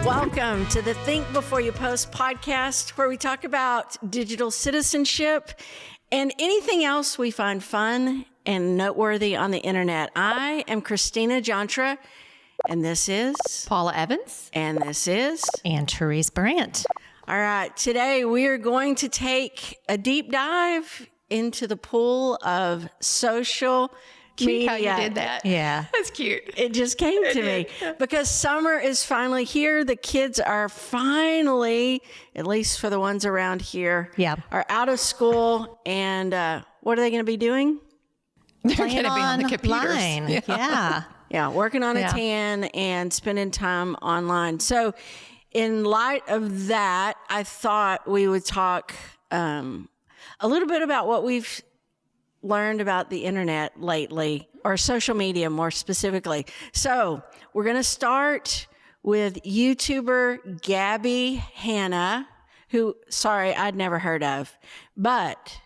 Welcome to the Think Before You Post podcast, where we talk about digital citizenship and anything else we find fun and noteworthy on the internet. I am Christina Jantra, and this is Paula Evans, and this is and Therese Brandt. All right, today we are going to take a deep dive into the pool of social cute media. how you did that. Yeah. That's cute. It just came to me because summer is finally here. The kids are finally, at least for the ones around here, are out of school. And what are they going to be doing? Playing gonna be on the computers. line. Yeah. Yeah, working on a tan and spending time online. So in light of that, I thought we would talk a little bit about what we've learned about the internet lately, or social media more specifically. So we're going to start with YouTuber Gabby Hanna, who, sorry, I'd never heard of, but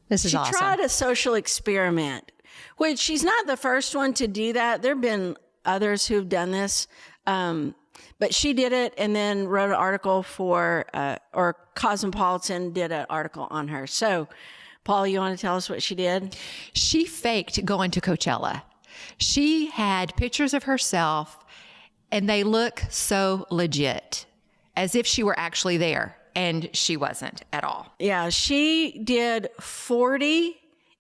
This is she awesome. tried a social experiment, which she's not the first one to do that. There have been others who've done this. But she did it and then wrote an article for, or Cosmopolitan did an article on her. So, Paul, you want to tell us what she did? She faked going to Coachella. She had pictures of herself, and they look so legit, as if she were actually there, and she wasn't at all. Yeah, she did 40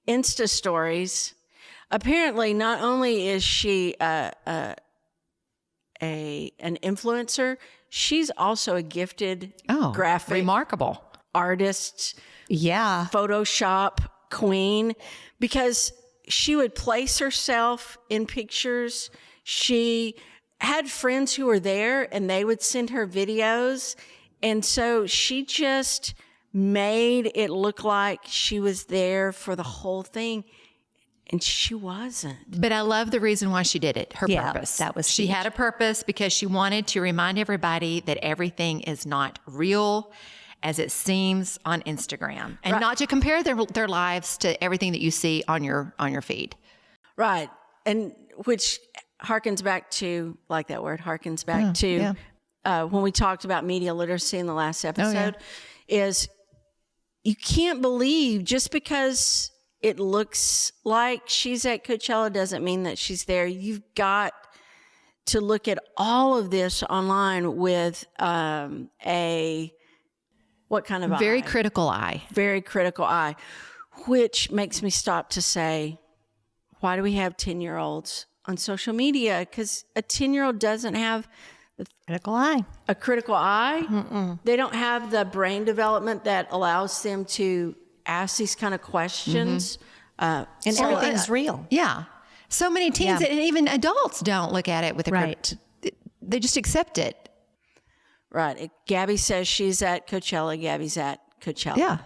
Insta stories. Apparently, not only is she an influencer, she's also a gifted graphic Remarkable. artist, Yeah. Photoshop queen, because she would place herself in pictures. She had friends who were there and they would send her videos. And so she just made it look like she was there for the whole thing. And she wasn't. But I love the reason why she did it, her Yeah, purpose. that was she huge. had a purpose because she wanted to remind everybody that everything is not real as it seems on Instagram, and not to compare their lives to everything that you see on your feed. Right. And which harkens back to, like that word, harkens back to when we talked about media literacy in the last episode, is you can't believe just because it looks like she's at Coachella doesn't mean that she's there. You've got to look at all of this online with what kind of Very eye? critical eye. Very critical eye, which makes me stop to say, why do we have 10-year-olds on social media? Because a 10-year-old doesn't have Critical eye. a critical eye. They don't have the brain development that allows them to ask these kind of questions. And everything's real. Yeah. So many teens Yeah. and even adults don't look at it with a Right. they just accept it. Right. Gabby says she's at Coachella. Gabby's at Coachella. Yeah.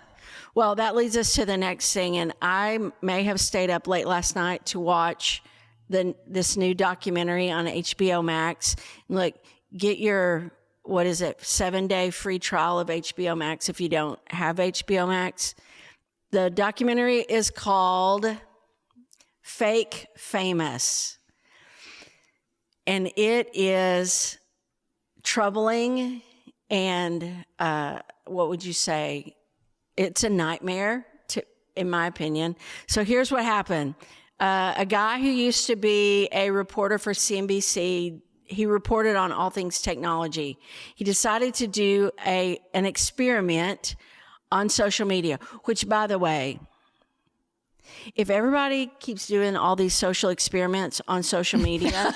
Well, that leads us to the next thing. And I may have stayed up late last night to watch this new documentary on HBO Max. Look, get your, 7-day free trial of HBO Max if you don't have HBO Max. The documentary is called Fake Famous. And it is troubling and what would you say? It's a nightmare, in my opinion. So here's what happened. A guy who used to be a reporter for CNBC, he reported on all things technology. He decided to do an experiment on social media, which, by the way, if everybody keeps doing all these social experiments on social media,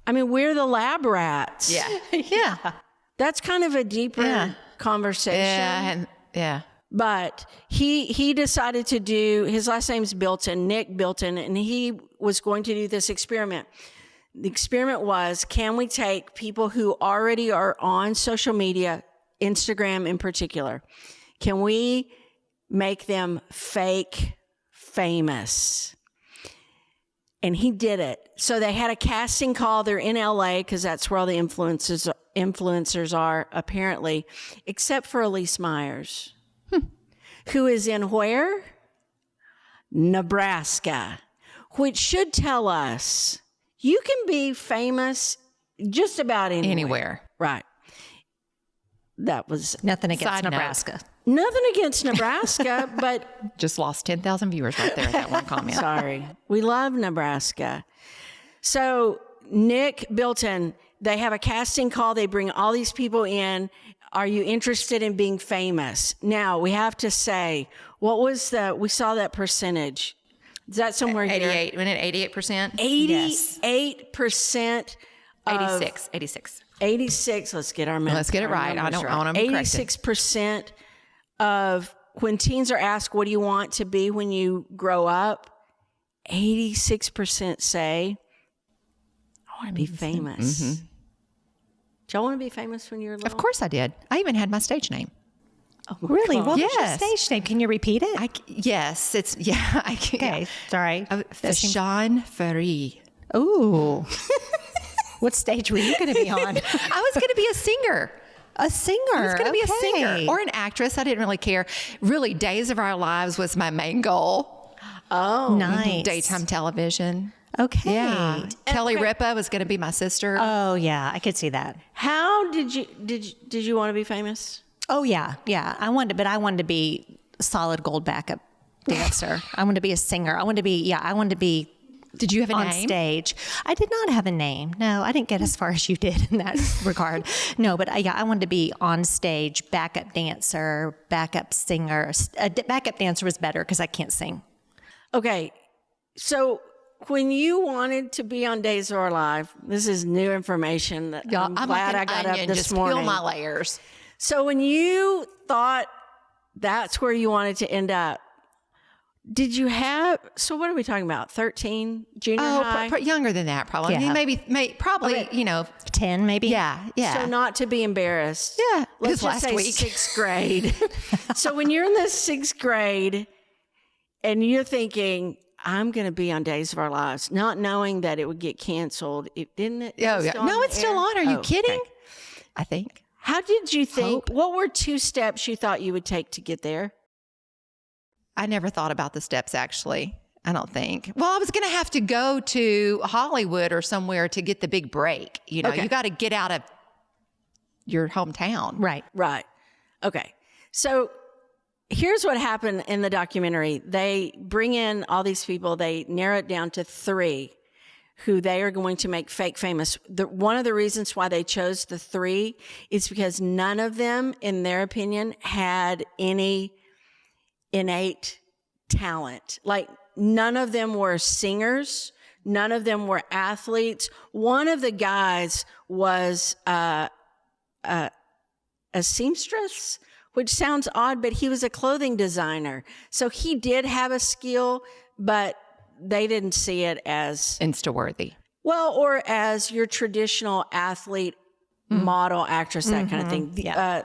I mean, we're the lab rats. Yeah. Yeah. That's kind of a deeper conversation. But he decided to do, his last name's Bilton, Nick Bilton, and he was going to do this experiment. The experiment was, can we take people who already are on social media, Instagram in particular, can we make them fake famous? And he did it. So they had a casting call. They're in LA because that's where all the influencers are, apparently, except for Elise Myers. who is in where? Nebraska, which should tell us you can be famous just about anywhere. Right. That was Nothing against Side note. Nebraska. nothing against Nebraska, but Just lost 10,000 viewers right there at that one comment. sorry, we love Nebraska. So Nick Bilton, they have a casting call. They bring all these people in. Are you interested in being famous? Now we have to say, we saw that percentage. Is that somewhere here? 88, wasn't it 88%? 88%. 86. 86. Let's get our Let's get it right. I want to be corrected. 86% of when teens are asked, what do you want to be when you grow up? 86% say, I want to be famous. Mm-hmm. Did y'all want to be famous when you were little? Of course I did. I even had my stage name. Oh my Really? God. What was your Yes. stage name? Can you repeat it? Yes, it's, yeah. I can, Okay, sorry. Fashawn Ferry. Ooh. What stage were you going to be on? I was going to be a singer. A singer. I was going to be a singer okay. or an actress. I didn't really care. Really, Days of Our Lives was my main goal. Oh, Nice. Daytime television. Okay. Yeah. Kelly Ripa was going to be my sister. Oh yeah, I could see that. how did you want to be famous? Oh yeah, yeah. I wanted to be a solid gold backup dancer. I wanted to be a singer. I wanted to be Did you have a on name? stage. I did not have a name. No, I didn't get as far as you did in that regard. No, but I wanted to be on stage, backup dancer, backup singer. Backup dancer was better because I can't sing. Okay, so when you wanted to be on Days of Our Life, this is new information that I'm glad like I an got onion, up this just morning. peel my layers. So when you thought that's where you wanted to end up, did you have, so what are we talking about, 13, junior high? Younger than that, probably. Yeah. Probably, 10 maybe. Yeah. So not to be embarrassed. Yeah, it Let's was just last say week. 6th grade. So when you're in the 6th grade and you're thinking, I'm going to be on Days of Our Lives, not knowing that it would get canceled. Didn't it? Oh, yeah. No, it's still on. Are you kidding? Okay. I think. How did you think, Hope. what were 2 steps you thought you would take to get there? I never thought about the steps, actually. I don't think. Well, I was going to have to go to Hollywood or somewhere to get the big break. You know, Okay. you got to get out of your hometown. Right. Right. Okay. So here's what happened in the documentary. They bring in all these people. They narrow it down to 3 who they are going to make fake famous. One of the reasons why they chose the 3 is because none of them, in their opinion, had any innate talent. Like none of them were singers. None of them were athletes. One of the guys was a seamstress, which sounds odd, but he was a clothing designer. So he did have a skill, but they didn't see it as, Insta-worthy. well, or as your traditional athlete, model, actress, that kind of thing. Yeah.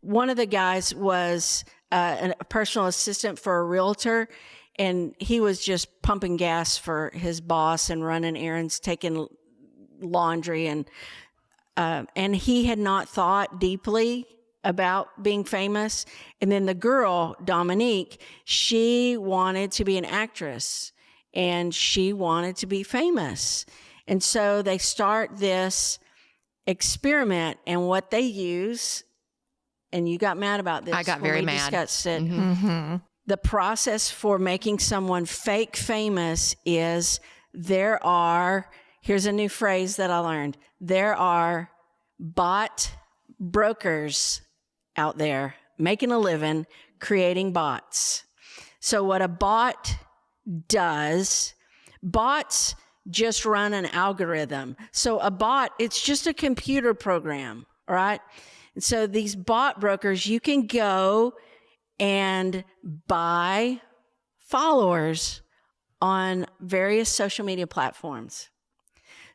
One of the guys was a personal assistant for a realtor, and he was just pumping gas for his boss and running errands, taking laundry, and he had not thought deeply about being famous. And then the girl, Dominique, she wanted to be an actress and she wanted to be famous. And so they start this experiment, and what they use, and you got mad about this. I got when very we mad. discussed it. The process for making someone fake famous is here's a new phrase that I learned. There are bot brokers out there making a living creating bots. So what a bot does, bots just run an algorithm. So a bot, it's just a computer program, all right? And so these bot brokers, you can go and buy followers on various social media platforms.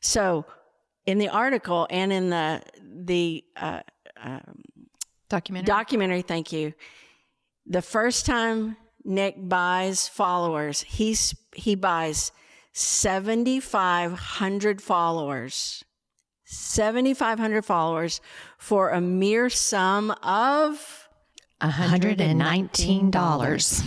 So in the article and in the Documentary. thank you. The first time Nick buys followers, he buys 7,500 followers. 7,500 followers for a mere sum of $119.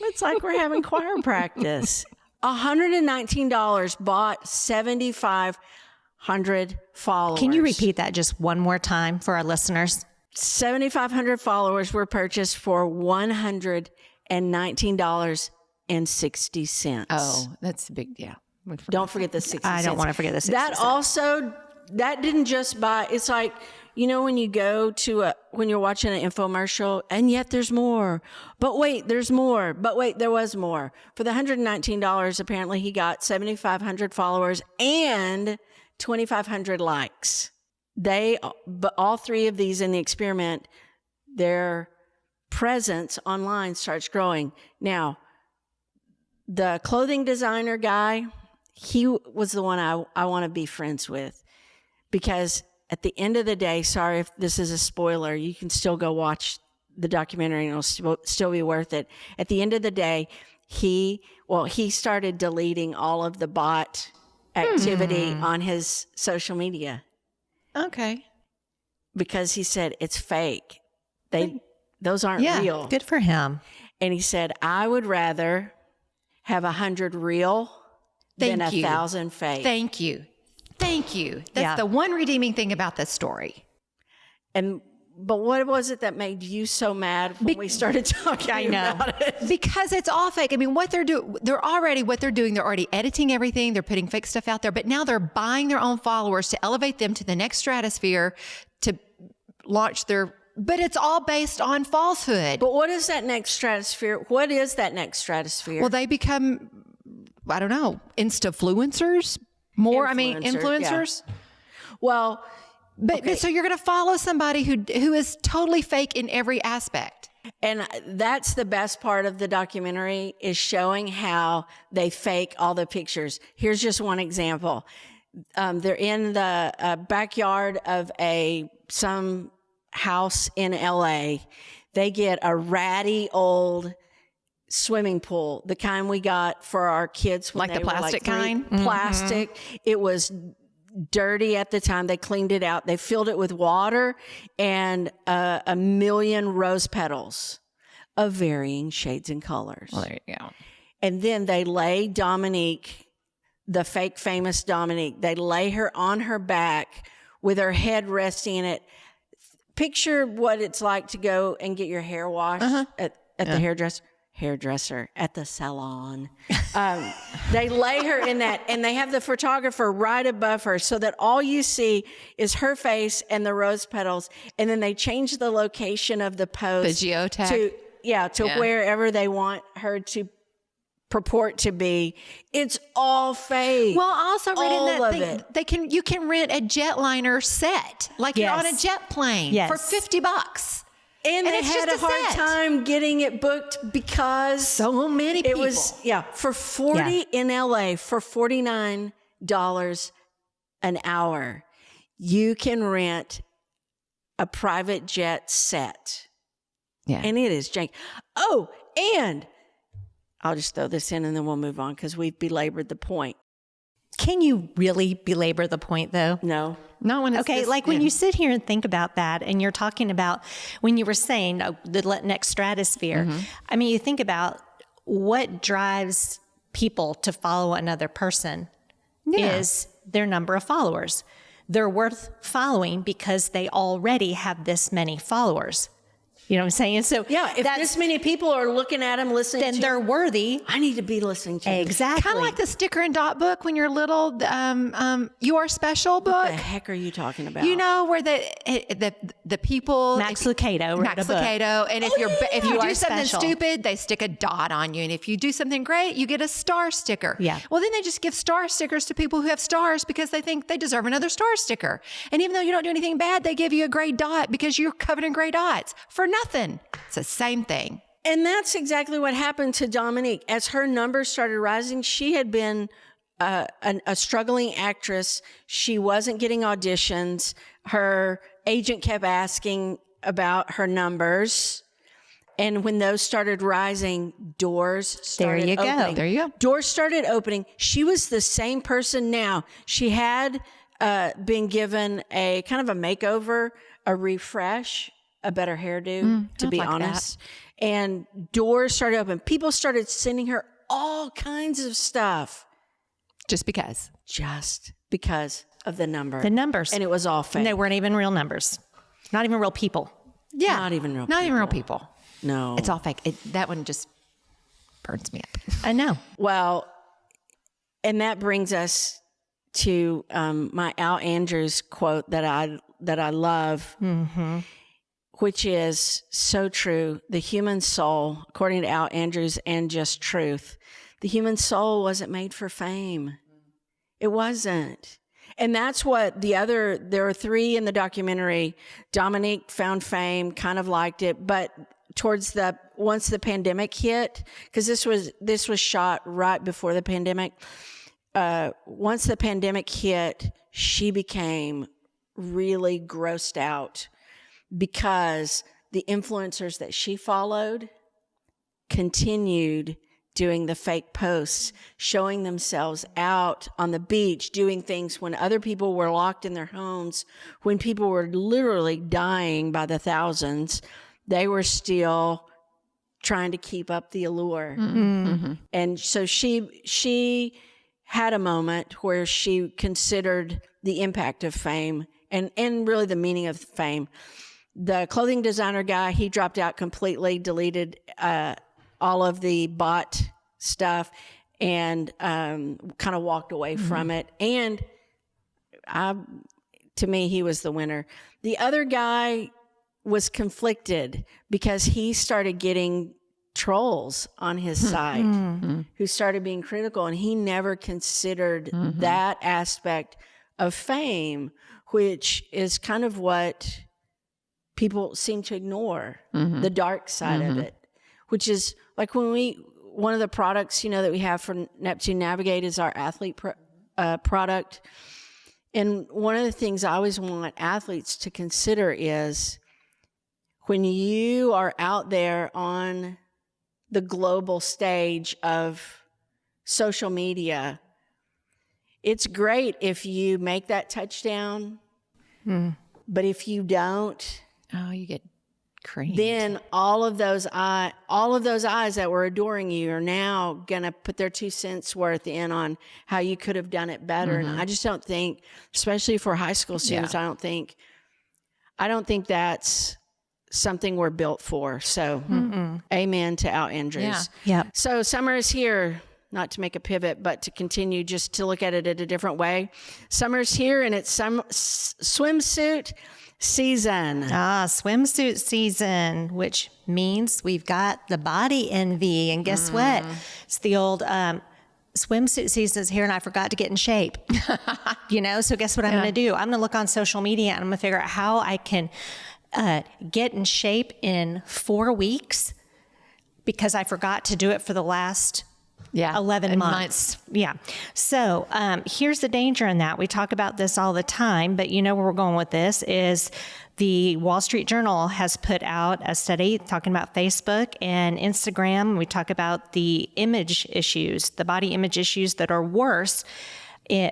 It's like we're having choir practice. $119 bought 7,500 followers. Can you repeat that just one more time for our listeners? 7,500 followers were purchased for $119.60. Oh, that's a big, yeah. Don't forget the 60 I cents. don't want to forget the 60 That cents. also, that didn't just buy, it's like, you know, when you go to when you're watching an infomercial and yet there's more, but wait, there's more, but wait, there was more. For the $119, apparently he got 7,500 followers and 2,500 likes. But all three of these in the experiment, their presence online starts growing. Now, the clothing designer guy, he was the one I want to be friends with, because at the end of the day, sorry if this is a spoiler, you can still go watch the documentary and it'll still be worth it. At the end of the day, he started deleting all of the bot activity on his social media Okay. because he said it's fake. Those aren't real. Good for him. And he said, I would rather have 100 real than Thank you. 1,000 fake. Thank you. Thank you. That's Yeah. the one redeeming thing about this story. But what was it that made you so mad when we started talking about it? Because it's all fake. I mean, what they're doing, they're already editing everything. They're putting fake stuff out there, but now they're buying their own followers to elevate them to the next stratosphere, to launch but it's all based on falsehood. But what is that next stratosphere? What is that next stratosphere? Well, they become, I don't know, Insta-fluencers more. Influencers. Yeah. Well, But so you're going to follow somebody who is totally fake in every aspect. and that's the best part of the documentary, is showing how they fake all the pictures. Here's just one example. They're in the backyard of some house in LA. They get a ratty old swimming pool, the kind we got for our kids when Like they the were plastic 3. kind? Plastic. It was dirty at the time. They cleaned it out. They filled it with water and a million rose petals of varying shades and colors. Well, there you go. And then they lay Dominique, the fake famous Dominique, they lay her on her back with her head resting in it. Picture what it's like to go and get your hair washed at the hairdresser at the salon. They lay her in that, and they have the photographer right above her so that all you see is her face and the rose petals. And then they change the location of the pose. The geotag? to wherever they want her to purport to be. It's all fake. Well, also reading All that of thing, you can rent a jetliner set, like you're on a jet plane for $50. And they it's had a just a hard set. time getting it booked because So many people. it was, for 40 in LA, for $49 an hour, you can rent a private jet set. Yeah. And it is jank. Oh, and I'll just throw this in and then we'll move on because we've belabored the point. Can you really belabor the point, though? No. Not when it's Okay, this- like when you sit here and think about that, and you're talking about when you were saying the next stratosphere. I mean, you think about what drives people to follow another person is their number of followers. They're worth following because they already have this many followers. You know what I'm saying? So Yeah, if this many people are looking at him, listening then to they're worthy. I need to be listening to him. Exactly. Kind of like the sticker and dot book when you're little, You Are Special book. What the heck are you talking about? You know, where the people Max Lucado wrote Max a book. Lucado, and if you You do are something special. stupid, they stick a dot on you, and if you do something great, you get a star sticker. Yeah. Well, then they just give star stickers to people who have stars because they think they deserve another star sticker. And even though you don't do anything bad, they give you a gray dot because you're covered in gray dots for nothing. It's the same thing. And that's exactly what happened to Dominique. As her numbers started rising, she had been a struggling actress. She wasn't getting auditions. Her agent kept asking about her numbers. And when those started rising, doors started you go. opening. There you go. Doors started opening. She was the same person now. She had been given a kind of a makeover, a refresh a better hairdo, to be like that. honest. And doors started open. People started sending her all kinds of stuff Just because. just because of the number. The numbers. And it was all fake. And they weren't even real numbers. Not even real people. Yeah. Not even real Not even real people. No. It's all fake. That one just burns me up. I know. Well, and that brings us to my Al Andrews quote that I love, which is so true. The human soul, according to Al Andrews and Just Truth, the human soul wasn't made for fame. It wasn't. And that's what there are 3 in the documentary. Dominique found fame, kind of liked it, but once the pandemic hit, because this was shot right before the pandemic. Once the pandemic hit, she became really grossed out because the influencers that she followed continued doing the fake posts, showing themselves out on the beach, doing things when other people were locked in their homes, when people were literally dying by the thousands. They were still trying to keep up the allure. And so she had a moment where she considered the impact of fame and really the meaning of fame. The clothing designer guy, he dropped out completely, deleted all of the bot stuff, and kind of walked away from it. And to me, he was the winner. The other guy was conflicted because he started getting trolls on his site who started being critical, and he never considered that aspect of fame, which is kind of what people seem to ignore, the dark side of it, which is like one of the products, that we have for Neptune Navigate is our athlete product. And one of the things I always want athletes to consider is when you are out there on the global stage of social media, it's great if you make that touchdown, but if you don't, Oh, you get creamed. then all of those eyes that were adoring you are now gonna put their 2 cents worth in on how you could have done it better. And I just don't think, especially for high school students, I don't think that's something we're built for. So amen to Al Andrews. Yeah. So summer is here, not to make a pivot, but to continue just to look at it in a different way. Summer's here and it's swimsuit season. Swimsuit season, which means we've got the body envy. And guess what? It's the old swimsuit season is here and I forgot to get in shape. So guess what I'm going to do? I'm going to look on social media and I'm going to figure out how I can get in shape in 4 weeks because I forgot to do it for the last 11 months. Yeah. So here's the danger in that. We talk about this all the time, but where we're going with this is the Wall Street Journal has put out a study talking about Facebook and Instagram. We talk about the image issues, the body image issues that are worse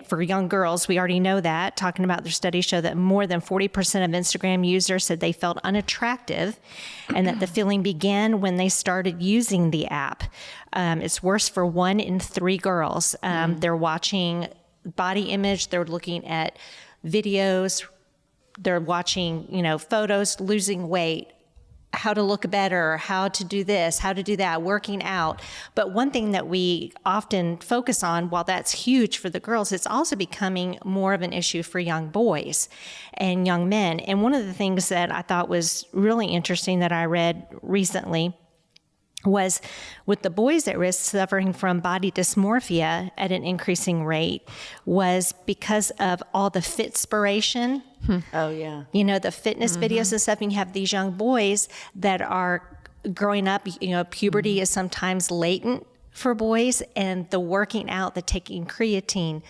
for young girls. We already know that. Talking about their studies show that more than 40% of Instagram users said they felt unattractive and that the feeling began when they started using the app. It's worse for 1 in 3 girls. They're watching body image. They're looking at videos. They're watching, photos, losing weight, how to look better, how to do this, how to do that, working out. But one thing that we often focus on, while that's huge for the girls, it's also becoming more of an issue for young boys and young men. And one of the things that I thought was really interesting that I read recently was with the boys at risk suffering from body dysmorphia at an increasing rate was because of all the Fitspiration. Oh, yeah. The fitness videos and stuff. And you have these young boys that are growing up. Puberty is sometimes latent for boys, and the working out, the taking creatine,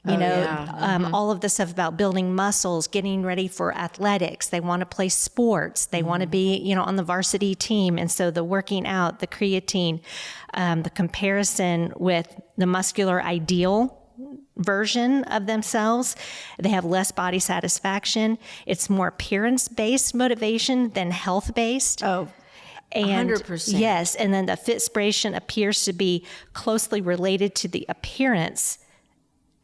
all of the stuff about building muscles, getting ready for athletics. They want to play sports. They want to be, on the varsity team. And so the working out, the creatine, the comparison with the muscular ideal version of themselves. They have less body satisfaction. It's more appearance-based motivation than health-based. Oh, And 100%. yes, and then the Fitspiration appears to be closely related to the appearance.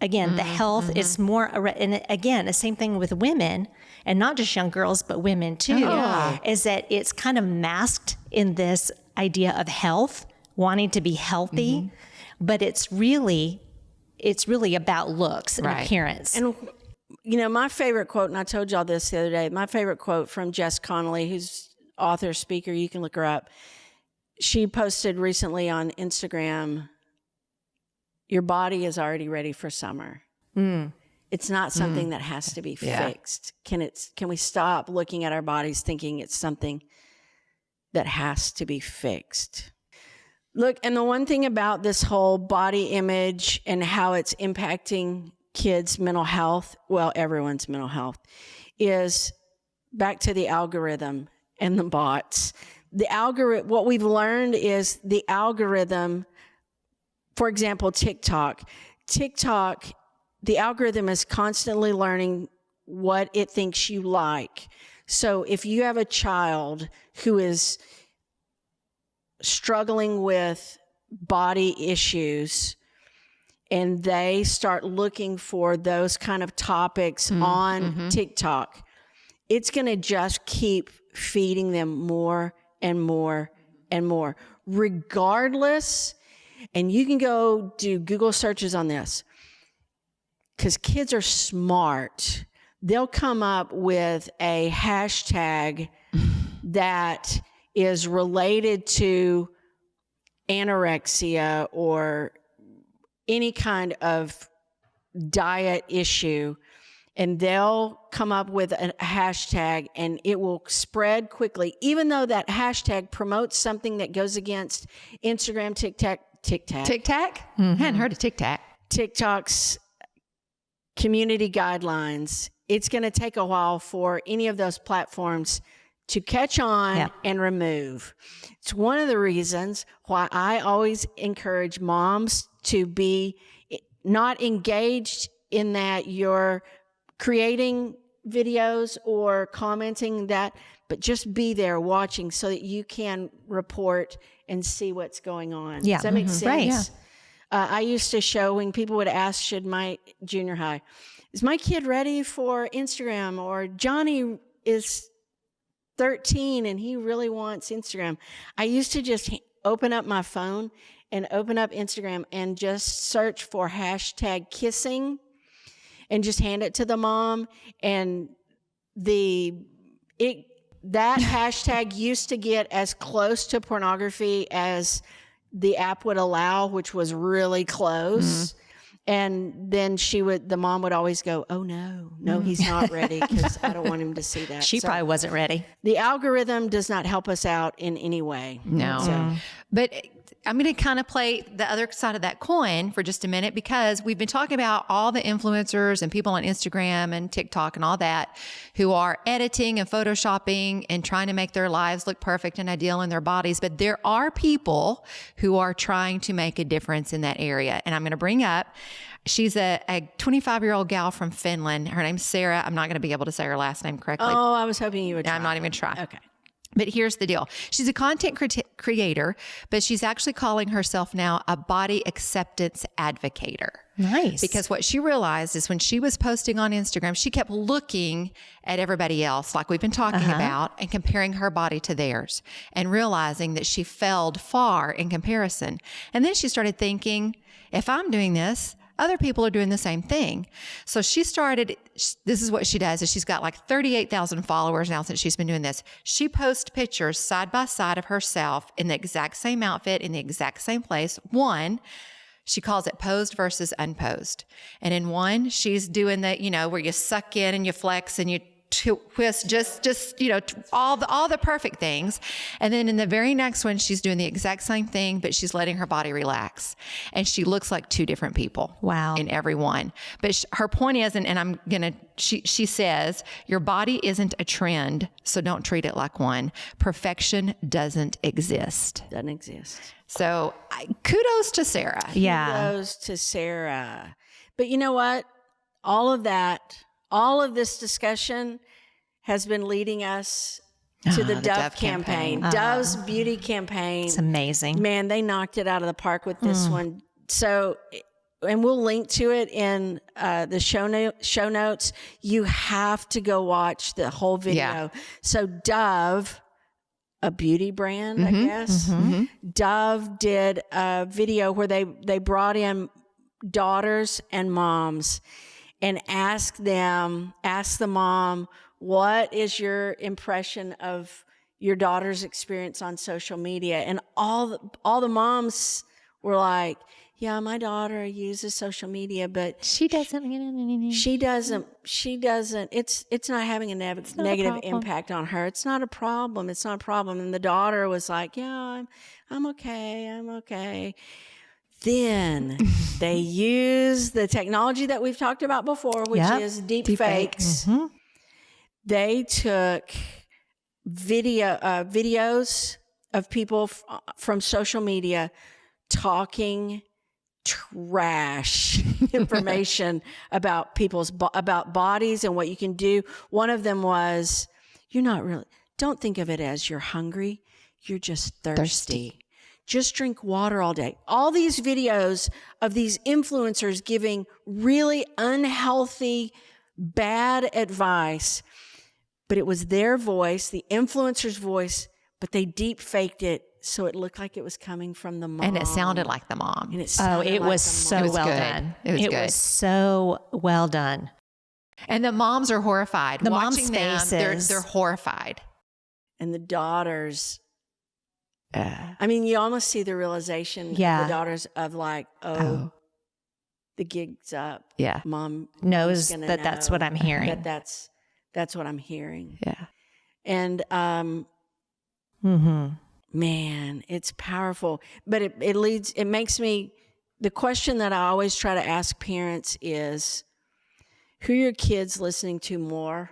Again, the health is more, and again, the same thing with women, and not just young girls, but women too, is that it's kind of masked in this idea of health, wanting to be healthy, but it's really about looks and Right. appearance. And, you know, my favorite quote, and I told y'all this the other day, my favorite quote from Jess Connolly, who's author, speaker, you can look her up. She posted recently on Instagram, your body is already ready for summer. It's not something that has to be fixed. Can we stop looking at our bodies thinking it's something that has to be fixed? Look, and the one thing about this whole body image and how it's impacting kids' mental health, well, everyone's mental health, is back to the algorithm and the bots. The algorithm, what we've learned is the algorithm, for example, TikTok, the algorithm is constantly learning what it thinks you like. So if you have a child who is struggling with body issues and they start looking for those kind of topics on TikTok, it's going to just keep feeding them more and more and more, regardless. And you can go do Google searches on this, because kids are smart. They'll come up with a hashtag that is related to anorexia or any kind of diet issue, and they'll come up with a hashtag and it will spread quickly, even though that hashtag promotes something that goes against Instagram, TikTok. Tic-tac? Hadn't heard of tic-tac. TikTok's community guidelines. It's going to take a while for any of those platforms to catch on and remove. It's one of the reasons why I always encourage moms to be not engaged in that you're creating videos or commenting that, but just be there watching so that you can report and see what's going on. Yeah. Does that make sense? Right. Yeah. I used to show, when people would ask, should my junior high, is my kid ready for Instagram? Or Johnny is 13 and he really wants Instagram. I used to just open up my phone and open up Instagram and just search for hashtag kissing and just hand it to the mom. And that hashtag used to get as close to pornography as the app would allow, which was really close. And then the mom would always go, oh no, he's not ready, because I don't want him to see that. She probably wasn't ready. The algorithm does not help us out in any way. No. So, But I'm going to kind of play the other side of that coin for just a minute, because we've been talking about all the influencers and people on Instagram and TikTok and all that who are editing and photoshopping and trying to make their lives look perfect and ideal in their bodies. But there are people who are trying to make a difference in that area. And I'm going to bring up, she's a 25-year-old gal from Finland. Her name's Sarah. I'm not going to be able to say her last name correctly. oh, I was hoping you would try. I'm not even going to try. Okay. But here's the deal. She's a content creator, but she's actually calling herself now a body acceptance advocator. Nice. Because what she realized is when she was posting on Instagram, she kept looking at everybody else, like we've been talking about, and comparing her body to theirs and realizing that she fell far in comparison. And then she started thinking, if I'm doing this, other people are doing the same thing. So she started, this is what she does, is she's got like 38,000 followers now since she's been doing this. She posts pictures side by side of herself in the exact same outfit, in the exact same place. One, she calls it posed versus unposed. And in one, she's doing the, where you suck in and you flex and you twist, just all the perfect things. And then in the very next one, she's doing the exact same thing, but she's letting her body relax. And she looks like two different people. Wow. In every one. But her point is, she says, your body isn't a trend, so don't treat it like one. Perfection doesn't exist. Doesn't exist. So kudos to Sarah. Yeah. Kudos to Sarah. But you know what? All of this discussion has been leading us to the Dove campaign. Dove's beauty campaign. It's amazing. Man, they knocked it out of the park with this one. So, and we'll link to it in the show notes. You have to go watch the whole video. Yeah. So Dove, a beauty brand, I guess. Dove did a video where they brought in daughters and moms and asked the mom, what is your impression of your daughter's experience on social media? And all the moms were like, yeah, my daughter uses social media, but She doesn't. she doesn't. It's not having a negative impact on her. It's not a problem. It's not a problem. And the daughter was like, yeah, I'm okay. Then they use the technology that we've talked about before, which is deep fakes. They took videos of people from social media talking trash information about about bodies and what you can do. One of them was, don't think of it as you're hungry. You're just thirsty. Just drink water all day. All these videos of these influencers giving really unhealthy, bad advice, but it was their voice, the influencer's voice, but they deep faked it so it looked like it was coming from the mom. And it sounded like the mom. And It sounded like was the mom. so well good. done. It was good. was so well done. And the moms are horrified. The moms' Watching them, faces. they're horrified. And the daughters, I mean, you almost see the realization of Yeah. the daughters of like, oh, the gig's up. Yeah. Mom Knows gonna that that's know what I'm hearing. that that's what I'm hearing. Yeah. And man, it's powerful. But it makes me, the question that I always try to ask parents is, who are your kids listening to more?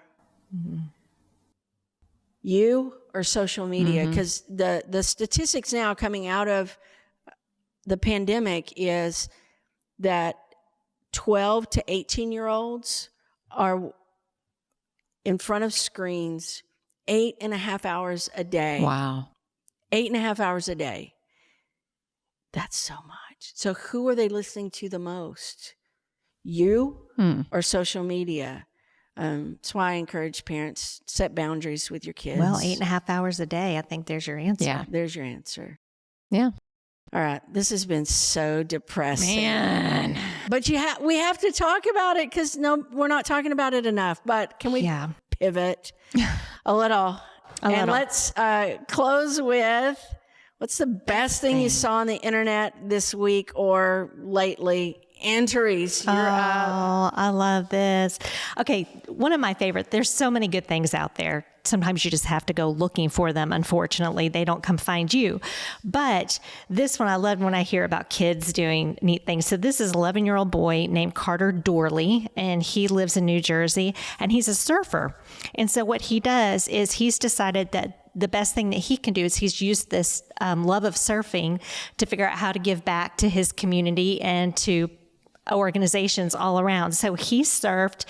You or social media? Because the statistics now coming out of the pandemic is that 12 to 18-year-olds are in front of screens 8.5 hours a day. Wow. 8.5 hours a day. That's so much. So who are they listening to the most? You or social media? That's why I encourage parents, set boundaries with your kids. Well, 8.5 hours a day. I think there's your answer. Yeah. There's your answer. Yeah. All right. This has been so depressing. Man. But we have to talk about it because we're not talking about it enough. But can we pivot a little? Let's close with, what's the best thing you saw on the internet this week or lately? And Therese, you're up. Oh, I love this. Okay, one of my favorite, there's so many good things out there. Sometimes you just have to go looking for them. Unfortunately, they don't come find you. But this one I love when I hear about kids doing neat things. So this is an 11-year-old boy named Carter Dorley, and he lives in New Jersey, and he's a surfer. And so what he does is he's decided that the best thing that he can do is he's used this love of surfing to figure out how to give back to his community and to organizations all around. So he surfs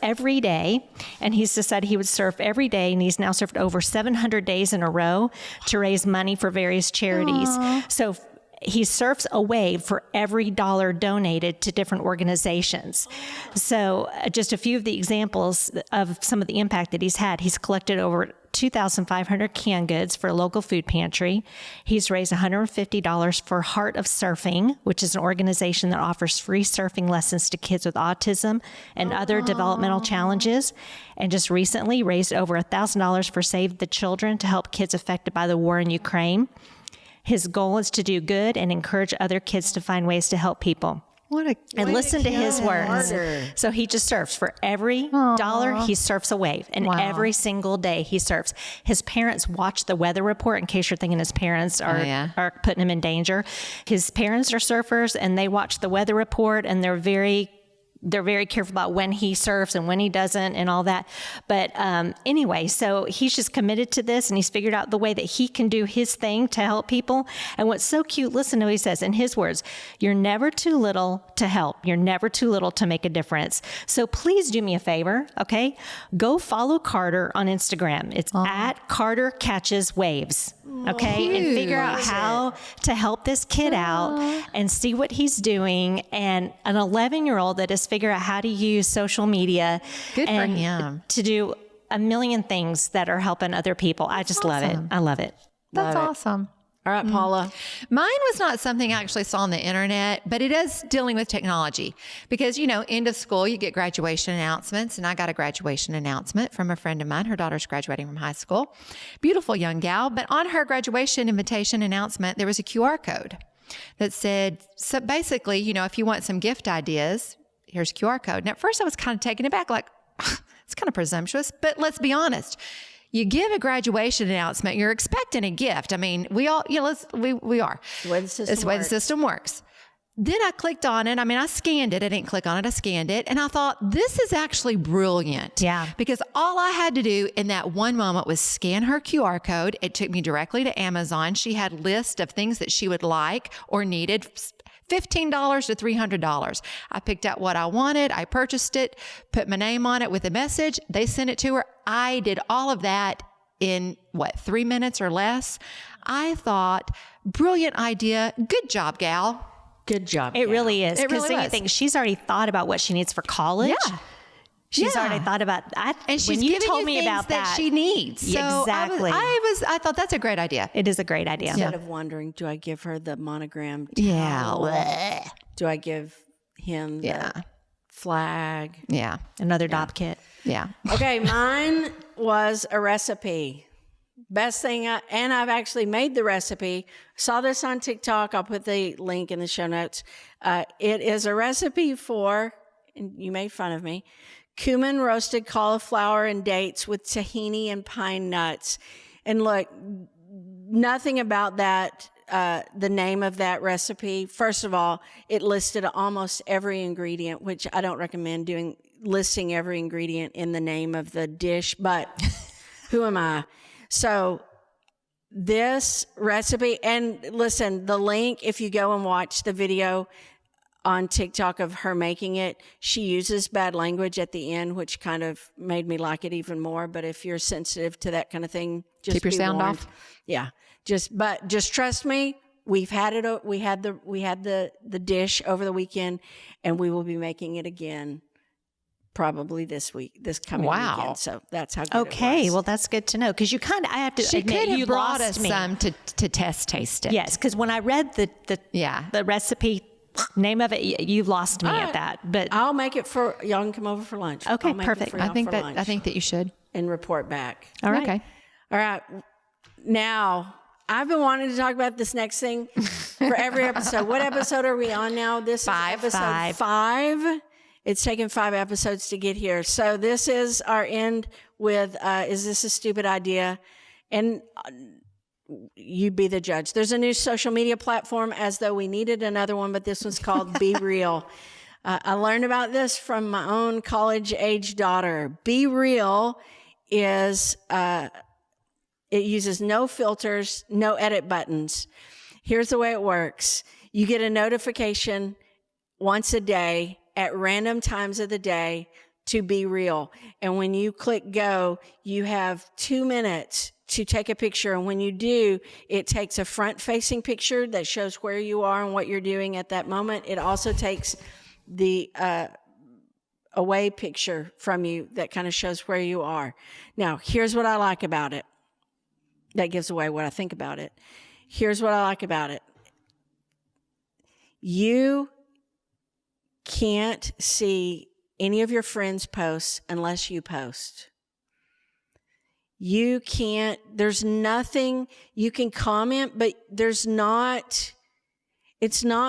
every day, and he's decided he would surf every day, and he's now surfed over 700 days in a row to raise money for various charities. Aww. So he surfs a wave for every dollar donated to different organizations. So just a few of the examples of some of the impact that he's had. He's collected over 2,500 canned goods for a local food pantry. He's raised $150 for Heart of Surfing, which is an organization that offers free surfing lessons to kids with autism and other developmental challenges. And just recently raised over $1,000 for Save the Children to help kids affected by the war in Ukraine. His goal is to do good and encourage other kids to find ways to help people. And listen to his words. So he just surfs. For every dollar, he surfs a wave. And every single day he surfs. His parents watch the weather report, in case you're thinking his parents are putting him in danger. His parents are surfers, and they watch the weather report, and they're very they're very careful about when he surfs and when he doesn't and all that. But anyway, so he's just committed to this, and he's figured out the way that he can do his thing to help people. And what's so cute, listen to what he says in his words: you're never too little to help. You're never too little to make a difference. So please do me a favor, okay? Go follow Carter on Instagram. It's at Carter Catches Waves. Okay, and figure out how to help this kid out and see what he's doing. And an 11-year-old that has figured out how to use social media Good for and him. to do a million things that are helping other people. I just love it. I love it. That's Love it. awesome. All right, Paula. Mine was not something I actually saw on the internet, but it is dealing with technology because, end of school, you get graduation announcements. And I got a graduation announcement from a friend of mine. Her daughter's graduating from high school. Beautiful young gal. But on her graduation invitation announcement, there was a QR code that said, so basically, if you want some gift ideas, here's a QR code. And at first I was kind of taken aback, like, it's kind of presumptuous, but let's be honest. You give a graduation announcement, you're expecting a gift. I mean, we all, we are. It's the way the system It's the way the works. system works. Then I clicked on it. I mean, I scanned it. I didn't click on it. I scanned it. And I thought, this is actually brilliant. Yeah. Because all I had to do in that one moment was scan her QR code. It took me directly to Amazon. She had a list of things that she would like or needed. $15 to $300. I picked out what I wanted. I purchased it, put my name on it with a message. They sent it to her. I did all of that in 3 minutes or less. I thought, brilliant idea. Good job, gal. Good job. It really is. It Because really you was. think she's already thought about what she needs for college. Yeah. She's Yeah. already thought about that. And she's when you giving told you me things about that, she needs. So Exactly. I thought that's a great idea. it is a great idea. Instead of wondering, do I give her the monogram Yeah. towel? Bleh. Do I give him the Yeah. flag? Yeah. Another DOP kit. Yeah. Okay, mine was a recipe. Best thing, and I've actually made the recipe. Saw this on TikTok. I'll put the link in the show notes. It is a recipe for, and you made fun of me, cumin roasted cauliflower and dates with tahini and pine nuts. And look, nothing about that, the name of that recipe. First of all, it listed almost every ingredient, which I don't recommend listing every ingredient in the name of the dish, but who am I? So this recipe, and listen, the link, if you go and watch the video on TikTok of her making it, she uses bad language at the end, which kind of made me like it even more. But if you're sensitive to that kind of thing, just Keep your be sound warned. off. Yeah. Just trust me. We've had it. We had the dish over the weekend, and we will be making it again probably this coming Wow. weekend. So that's how good Okay, it was. well, that's good to know because you kind of, I have to She admit, could you have brought lost us me. some to test taste it. Yes, because when I read the Yeah. the recipe name of it, you lost me All at right. that. But I'll make it for y'all can come over for lunch. Okay, I'll make it perfect. for I y'all think for that lunch you should. and report back. all right. Okay. All right. Now, I've been wanting to talk about this next thing for every episode. What episode are we on now? This is episode 5. It's taken 5 episodes to get here. So this is our end with, is this a stupid idea? And you be the judge. There's a new social media platform, as though we needed another one, but this one's called Be Real. I learned about this from my own college-age daughter. Be Real is, it uses no filters, no edit buttons. Here's the way it works. You get a notification once a day at random times of the day to Be Real. And when you click go, you have 2 minutes to take a picture. And when you do, it takes a front-facing picture that shows where you are and what you're doing at that moment. It also takes the away picture from you that kind of shows where you are. Now, here's what I like about it. That gives away what I think about it. Here's what I like about it. You can't see any of your friends' posts unless you post. You can't, there's nothing, you can comment, but it's not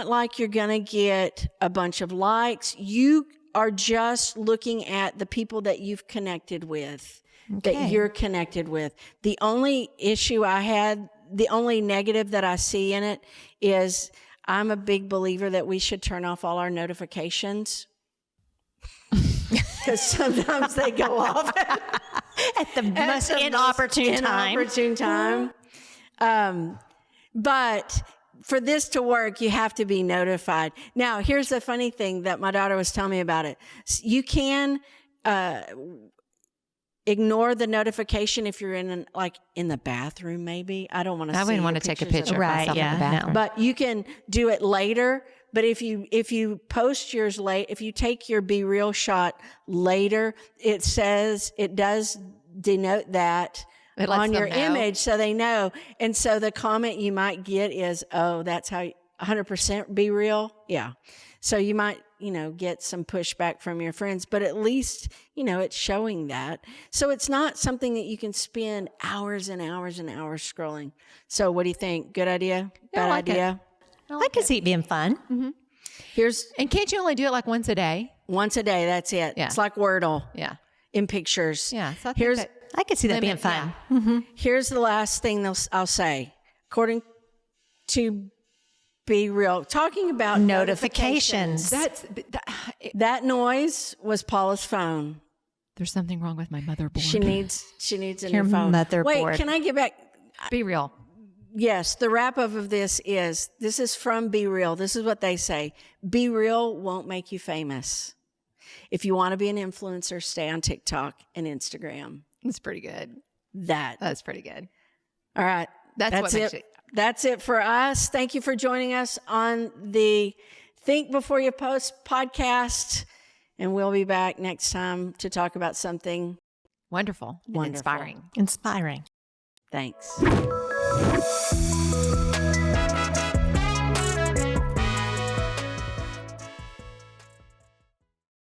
like you're going to get a bunch of likes. You are just looking at the people that you've connected with, that you're connected with. The only issue the only negative that I see in it is I'm a big believer that we should turn off all our notifications. Because sometimes they go off At the most the inopportune time. inopportune time. But for this to work, you have to be notified. Now, here's the funny thing that my daughter was telling me about it. You can ignore the notification if you're in in the bathroom, maybe. I don't want to. I wouldn't want to take a picture of Right, myself in yeah, the bathroom. no. But you can do it later. But if you post yours late, if you take your Be Real shot later, it does denote that It lets on your them know. image, so they know. And so the comment you might get is, "Oh, that's how 100% Be Real." Yeah. So you might, get some pushback from your friends, but at least, it's showing that. So it's not something that you can spend hours and hours and hours scrolling. So what do you think? Good idea? Yeah, I Bad like it. idea? I can see it being fun. Here's And can't you only do it like once a day? once a day. That's it. Yeah. It's like Wordle Yeah. in pictures. Yeah. So I think Here's that I can see that being limit- fun. yeah. here's the last thing I'll say. According to Be Real, talking about Notifications. that noise was Paula's phone. There's something wrong with my motherboard. She needs a Your new phone. motherboard. Wait, can I get back? Be real. Yes, the wrap up of this is from Be Real. This is what they say. Be Real won't make you famous. If you want to be an influencer, stay on TikTok and Instagram. It's pretty good. That's pretty good. all right. That's what makes it. it- That's it for us. Thank you for joining us on the Think Before You Post podcast. And we'll be back next time to talk about something Wonderful. And Wonderful. inspiring. Inspiring. Thanks.